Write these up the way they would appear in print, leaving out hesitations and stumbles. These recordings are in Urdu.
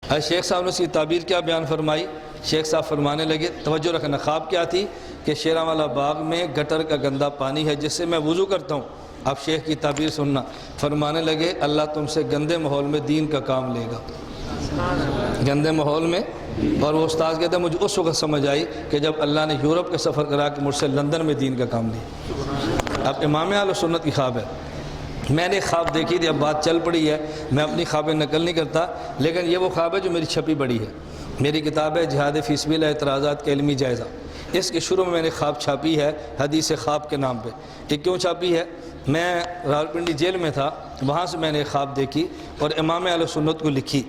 شیخ صاحب نے اس کی تعبیر کیا بیان فرمائی؟ شیخ صاحب فرمانے لگے، توجہ رکھنا، خواب کیا تھی کہ شیراں والا باغ میں گٹر کا گندا پانی ہے جس سے میں وضو کرتا ہوں۔ اب شیخ کی تعبیر سننا، فرمانے لگے اللہ تم سے گندے ماحول میں دین کا کام لے گا، گندے ماحول میں۔ اور وہ استاذ کہتے ہیں مجھے اس وقت سمجھ آئی کہ جب اللہ نے یورپ کے سفر کرا کے مجھ سے لندن میں دین کا کام لیا۔ اب امام اہل سنت کی خواب ہے، میں نے خواب دیکھی تھی، اب بات چل پڑی ہے، میں اپنی خوابیں نقل نہیں کرتا، لیکن یہ وہ خواب ہے جو میری چھپی بڑی ہے۔ میری کتاب ہے جہاد فی سبیل اللہ اعتراضات کا علمی جائزہ، اس کے شروع میں نے خواب چھاپی ہے حدیث خواب کے نام پہ۔ یہ کیوں چھاپی ہے؟ میں راولپنڈی جیل میں تھا، وہاں سے میں نے خواب دیکھی اور امام اہل سنت کو لکھی۔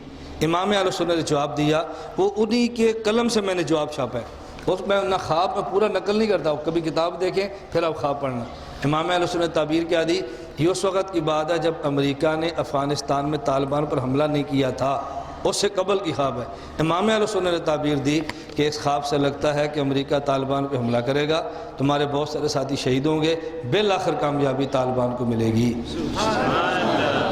امام اہل سنت نے جواب دیا، وہ انہی کے قلم سے میں نے جواب چھاپا ہے۔ اس میں نہ خواب میں پورا نقل نہیں کرتا، کبھی کتاب دیکھیں پھر آپ خواب پڑھنا۔ امام اہل سنت نے تعبیر کیا دی؟ یہ اس وقت کی بات ہے جب امریکہ نے افغانستان میں طالبان پر حملہ نہیں کیا تھا، اس سے قبل کی خواب ہے۔ امام اہل سنت نے تعبیر دی کہ اس خواب سے لگتا ہے کہ امریکہ طالبان پہ حملہ کرے گا، تمہارے بہت سارے ساتھی شہید ہوں گے، بالآخر کامیابی طالبان کو ملے گی۔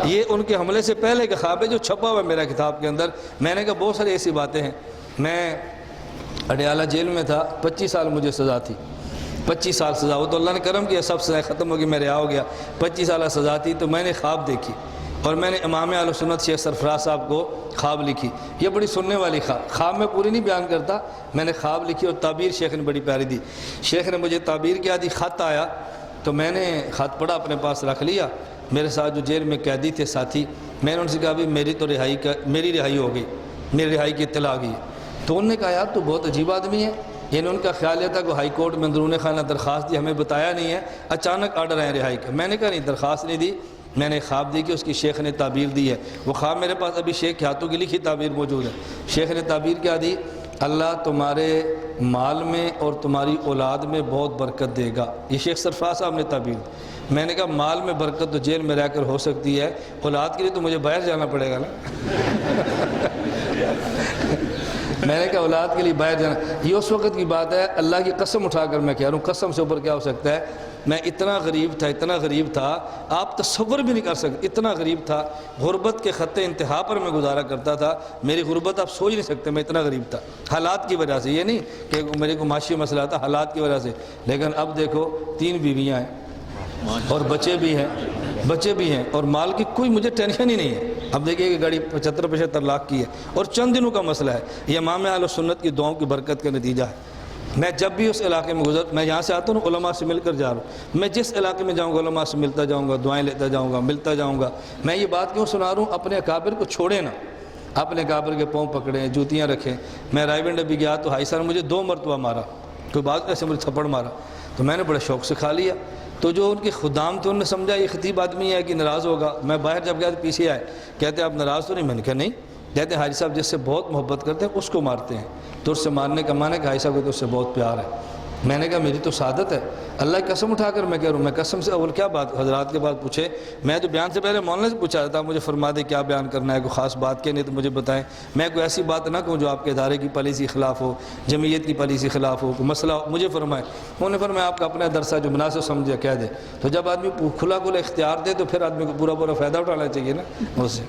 یہ ان کے حملے سے پہلے کا خواب ہے جو چھپا ہوا ہے میرا کتاب کے اندر۔ میں نے کہا بہت ساری ایسی باتیں ہیں۔ میں اڈیالہ جیل میں تھا، 25 سال مجھے سزا تھی، 25 سال سزا۔ وہ تو اللہ نے کرم کیا، سب سزائیں ختم ہو گئی، میں رہا ہو گیا۔ 25 سال سزا تھی تو میں نے خواب دیکھی اور میں نے امام اہل سنت شیخ سرفراز صاحب کو خواب لکھی۔ یہ بڑی سننے والی خواب میں پوری نہیں بیان کرتا، میں نے خواب لکھی اور تعبیر شیخ نے بڑی پیاری دی۔ شیخ نے مجھے تعبیر کیا دی، خط آیا تو میں نے خط پڑھا، اپنے پاس رکھ لیا۔ میرے ساتھ جو جیل میں قیدی تھے ساتھی، میں نے ان سے کہا بھی میری رہائی ہو گئی، میری رہائی کی اطلاع آ گئی ہے۔ تو انہوں نے کہا یار تو بہت عجیب آدمی ہے، یعنی ان کا خیال یہ تھا کہ ہائی کورٹ میں اندرون خانہ درخواست دی، ہمیں بتایا نہیں ہے، اچانک آرڈر آئے رہائی کا۔ میں نے کہا نہیں، درخواست نہیں دی، میں نے خواب دی کہ اس کی شیخ نے تعبیر دی ہے۔ وہ خواب میرے پاس ابھی شیخ کے ہاتھوں کی لکھی تعبیر موجود ہے۔ شیخ نے تعبیر کیا دی؟ اللہ تمہارے مال میں اور تمہاری اولاد میں بہت برکت دے گا۔ یہ شیخ سرفراز صاحب نے تعبیر دی۔ میں نے کہا مال میں برکت تو جیل میں رہ کر ہو سکتی ہے، اولاد کے لیے تو مجھے باہر جانا پڑے گا نا۔ میں نے کہا اولاد کے لیے باہر جانا، یہ اس وقت کی بات ہے، اللہ کی قسم اٹھا کر میں کہہ رہا ہوں، قسم سے اوپر کیا ہو سکتا ہے۔ میں اتنا غریب تھا آپ تصور بھی نہیں کر سکتے، اتنا غریب تھا، غربت کے خط انتہا پر میں گزارا کرتا تھا۔ میری غربت آپ سوچ نہیں سکتے، میں اتنا غریب تھا حالات کی وجہ سے، یہ نہیں کہ میرے کو معاشی مسئلہ تھا، حالات کی وجہ سے۔ لیکن اب دیکھو 3 بیویاں ہیں اور بچے بھی ہیں اور مال کی کوئی مجھے ٹینشن ہی نہیں ہے۔ اب دیکھیے کہ گاڑی 75-75 لاکھ کی ہے اور چند دنوں کا مسئلہ ہے۔ یہ امام اہل سنت کی دعاؤں کی برکت کا نتیجہ ہے۔ میں جب بھی اس علاقے میں میں یہاں سے آتا ہوں علماء سے مل کر جا رہا ہوں، میں جس علاقے میں جاؤں گا علماء سے ملتا جاؤں گا، دعائیں لیتا جاؤں گا، ملتا جاؤں گا۔ میں یہ بات کیوں سنا رہا ہوں؟ اپنے اکابر کو چھوڑیں نا، اپنے اکابر کے پاؤں پکڑیں، جوتیاں رکھیں۔ میں رائے بھی گیا تو حاج صاحب نے مجھے 2 مرتبہ مارا، کوئی بات ایسے مجھے تھپڑ مارا، تو میں نے بڑے شوق سے کھا لیا۔ تو جو ان کے خدام تھے انہوں نے سمجھا یہ خطیب آدمی ہے کہ ناراض ہوگا۔ میں باہر جب گیا تو پیچھے آئے، کہتے آپ ناراض تو نہیں؟ میں نے کہا نہیں۔ کہتے حاجی صاحب جس سے بہت محبت کرتے ہیں اس کو مارتے ہیں، تو اس سے مارنے کا معنی ہے کہ حاجی صاحب کو تو اس سے بہت پیار ہے۔ میں نے کہا میری تو سعادت ہے، اللہ کی قسم اٹھا کر میں کہہ رہا ہوں، میں قسم سے اول کیا بات حضرات کے بعد پوچھے، میں تو بیان سے پہلے مولانا سے پوچھا تھا مجھے فرما دے کیا بیان کرنا ہے، کوئی خاص بات کے نہیں تو مجھے بتائیں، میں کوئی ایسی بات نہ کہوں جو آپ کے ادارے کی پالیسی خلاف ہو، جمعیت کی پالیسی خلاف ہو، کوئی مسئلہ مجھے فرمائے۔ انہوں نے فرمایا آپ کا اپنا درسہ جو مناسب سمجھے کہہ دے۔ تو جب آدمی کھلا اختیار دے تو پھر آدمی کو پورا فائدہ اٹھانا چاہیے نا اس سے۔